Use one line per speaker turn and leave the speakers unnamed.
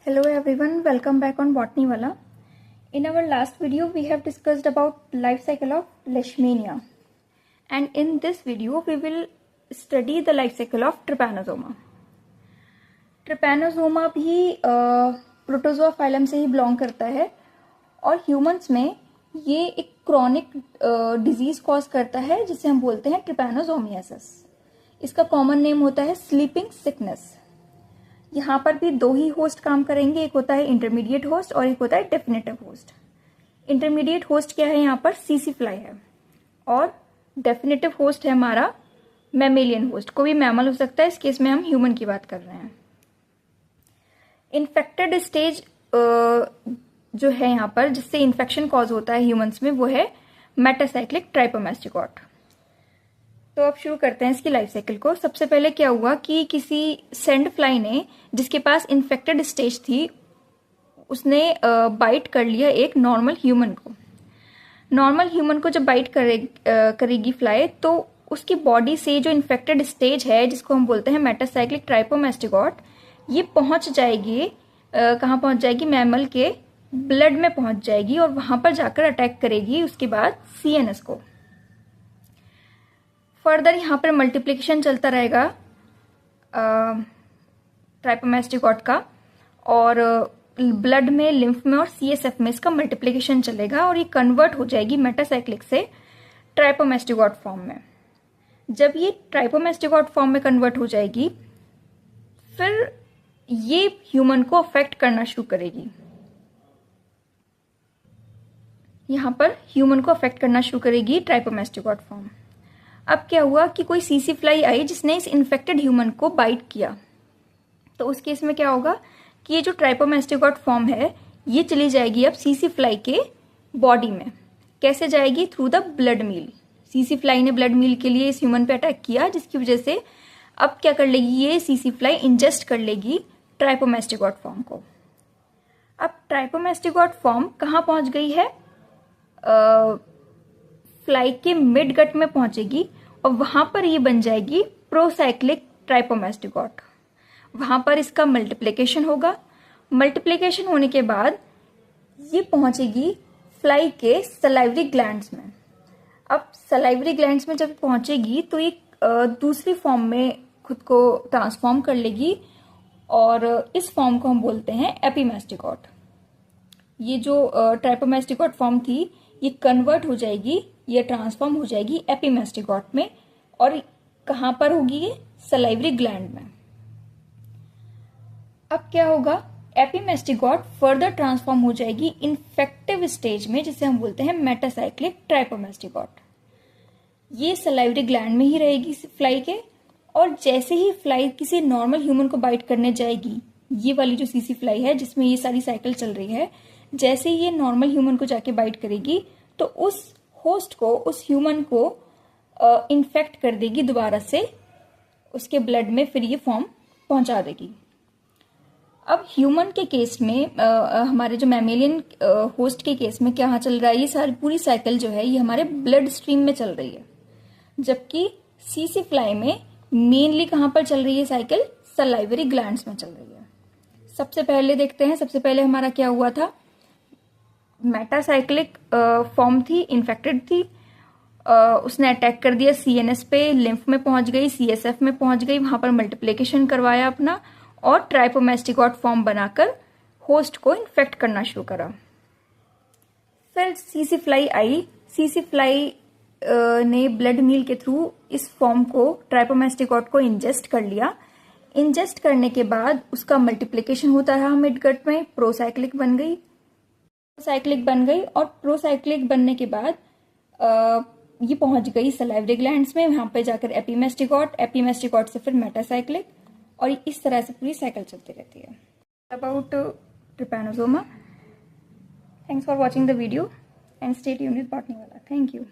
Hello everyone, welcome back on Botany Wala. In our last video, we have discussed about life cycle of Leishmania. And in this video, we will study the life cycle of Trypanosoma. Trypanosoma भी protozoa phylum से ही belong करता है और humans में ये एक chronic disease cause करता है जिसे हम बोलते हैं ट्रिपैनोसोमियासिस। इसका कॉमन नेम होता है स्लीपिंग सिकनेस। यहाँ पर भी दो ही होस्ट काम करेंगे, एक होता है इंटरमीडिएट होस्ट और एक होता है डेफिनेटिव होस्ट। इंटरमीडिएट होस्ट क्या है, यहाँ पर सीसी फ्लाई है और डेफिनेटिव होस्ट है हमारा मैमेलियन होस्ट। कोई भी मैमल हो सकता है, इस केस में हम ह्यूमन की बात कर रहे हैं। इन्फेक्टेड स्टेज जो है यहाँ पर जिससे इन्फेक्शन कॉज होता है ह्यूमंस में, वो है मेटासाइक्लिक ट्राइपोमास्टिकॉट। तो अब शुरू करते हैं इसकी लाइफ साइकिल को। सबसे पहले क्या हुआ कि किसी सैंड फ्लाई ने जिसके पास इन्फेक्टेड स्टेज थी, उसने बाइट कर लिया एक नॉर्मल ह्यूमन को। नॉर्मल ह्यूमन को जब बाइट करेगी फ्लाई, तो उसकी बॉडी से जो इन्फेक्टेड स्टेज है जिसको हम बोलते हैं मेटासाइक्लिक ट्राइपोमास्टिकॉट, ये पहुंच जाएगी कहाँ पहुंच जाएगी, मैमल के ब्लड में पहुंच जाएगी और वहां पर जाकर अटैक करेगी उसके बाद सीएनएस को। फर्दर यहाँ पर मल्टीप्लिकेशन चलता रहेगा ट्राइपोमास्टिकॉट का और ब्लड में, लिम्फ में और सीएसएफ में इसका मल्टीप्लिकेशन चलेगा और ये कन्वर्ट हो जाएगी मेटासाइक्लिक से ट्राइपोमास्टिकॉट फॉर्म में। जब ये ट्राइपोमास्टिकॉट फॉर्म में कन्वर्ट हो जाएगी, फिर ये ह्यूमन को अफेक्ट करना शुरू करेगी। यहाँ पर ह्यूमन को अफेक्ट करना शुरू करेगी ट्राइपोमास्टिकॉट फॉर्म। अब क्या हुआ कि कोई सीसी फ्लाई आई जिसने इस इन्फेक्टेड ह्यूमन को बाइट किया, तो उस केस में क्या होगा कि ये जो ट्राइपोमास्टिकॉट फॉर्म है ये चली जाएगी अब सीसी फ्लाई के बॉडी में। कैसे जाएगी? Through the blood meal. सीसी फ्लाई ने ब्लड मील के लिए इस ह्यूमन पे अटैक किया, जिसकी वजह से अब क्या कर लेगी, ये सीसी फ्लाई इंजेस्ट कर लेगी ट्राइपोमास्टिकॉट फॉर्म को। अब ट्राइपोमास्टिकॉट फॉर्म कहाँ पहुंच गई है? फ्लाई के मिड गट में पहुंचेगी और वहां पर ये बन जाएगी प्रोसाइक्लिक ट्राइपोमास्टिकॉट। वहां पर इसका मल्टीप्लिकेशन होगा। मल्टीप्लिकेशन होने के बाद ये पहुंचेगी फ्लाई के सलाइवरी ग्लैंड्स में। अब सलाइवरी ग्लैंड्स में जब पहुंचेगी तो ये दूसरी फॉर्म में खुद को ट्रांसफॉर्म कर लेगी और इस फॉर्म को हम बोलते हैं एपीमास्टिकॉट। ये जो ट्राइपोमास्टिकॉट फॉर्म थी ये कन्वर्ट हो जाएगी, ये ट्रांसफॉर्म हो जाएगी एपीमास्टिकॉट में। और कहां पर होगी ये? सलाइवरी ग्लैंड में। अब क्या होगा, एपीमास्टिकॉट फर्दर ट्रांसफॉर्म हो जाएगी इन्फेक्टिव स्टेज में जिसे हम बोलते हैं मेटासाइक्लिक ट्राइपोमास्टिकॉट। ये सलाइवरी ग्लैंड में ही रहेगी फ्लाई के, और जैसे ही फ्लाई किसी नॉर्मल ह्यूमन को बाइट करने जाएगी, ये वाली जो सीसी फ्लाई है जिसमें ये सारी साइकिल चल रही है, जैसे ही ये नॉर्मल ह्यूमन को जाके बाइट करेगी तो उस होस्ट को, उस ह्यूमन को इन्फेक्ट कर देगी दोबारा से उसके ब्लड में, फिर ये फॉर्म पहुंचा देगी। अब ह्यूमन के केस में हमारे जो मैमेलियन होस्ट के केस में क्या चल रहा है, ये सारी पूरी साइकिल जो है ये हमारे ब्लड स्ट्रीम में चल रही है, जबकि सीसी फ्लाई में मेनली कहां पर चल रही है साइकिल? सलाइवरी ग्लैंड्स में चल रही है। सबसे पहले देखते हैं, सबसे पहले हमारा क्या हुआ था, मेटासाइक्लिक फॉर्म थी, इन्फेक्टेड थी, उसने अटैक कर दिया सीएनएस पे, लिम्फ में पहुंच गई, सीएसएफ में पहुंच गई, वहां पर मल्टीप्लिकेशन करवाया अपना और ट्राइपोमास्टिकॉट फॉर्म बनाकर होस्ट को इन्फेक्ट करना शुरू करा। फिर सीसी फ्लाई आई। सीसी फ्लाई ने ब्लड मील के थ्रू इस फॉर्म को, ट्राइपोमास्टिकॉट को इंजेस्ट कर लिया। इंजेस्ट करने के बाद उसका मल्टीप्लिकेशन होता रहा मिडगट में, प्रोसाइक्लिक बन गई, और प्रोसाइक्लिक बनने के बाद ये पहुंच गई सलाइवरी ग्लैंड्स में, वहां पे जाकर एपीमास्टिकॉट से फिर मेटासाइक्लिक, और इस तरह से पूरी साइकिल चलती रहती है। About trypanosoma. Thanks for watching the video and stay tuned with botany वाला। Thank you.